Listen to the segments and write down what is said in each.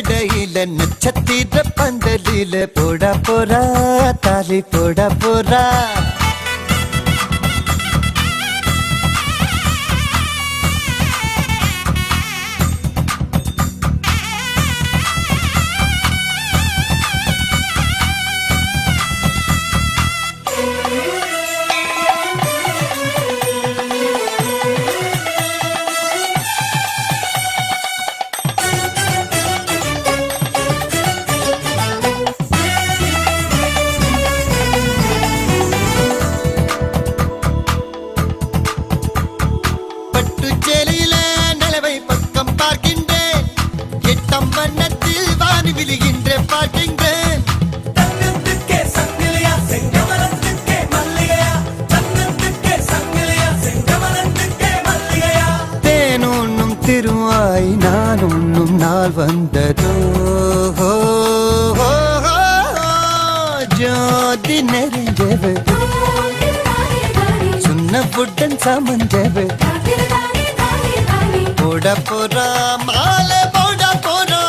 மேடையில நட்சத்திர பந்தலில போட போறா தாலி போட போறா திருவாய் நான் உண்ணும் நாள் வந்ததோ ஜோதி நெறிஞ்சவு சுண்ணப்புடன் சமஞ்சவு போட போறா மாலை போட போறா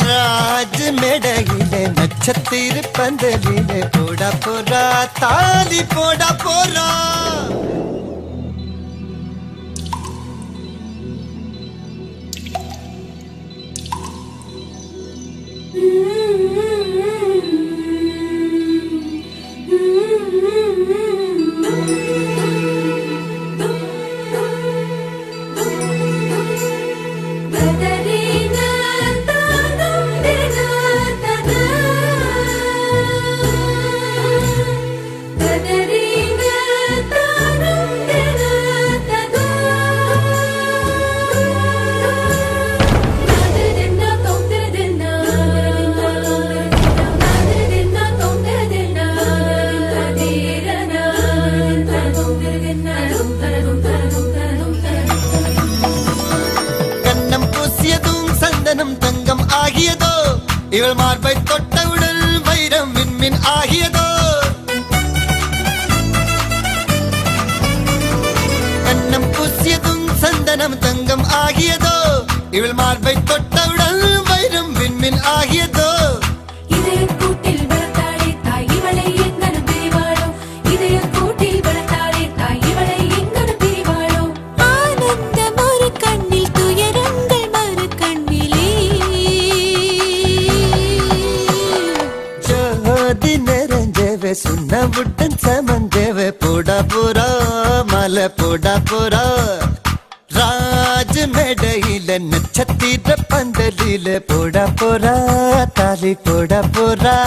ராஜ் மேடையில நட்சத்திர பந்தலில போட போறா தாலி போட போறா தங்கம் ஆகியதோ இவள் மார்பை தொட்டவுடன் வைரம் விண்மின் ஆகியதோ கண்ணம் பூசியதும் சந்தனம் தங்கம் ஆகியதோ இவள் மார்பை தொட்டவுடன் வைரம் விண்மின் ஆகியதோ சுண்ணவுடன் சமஞ்சவ போட போறா மலை போட போறா ராஜ் மேடையில நட்சத்திர பந்தலில போட போறா தாலி போட போறா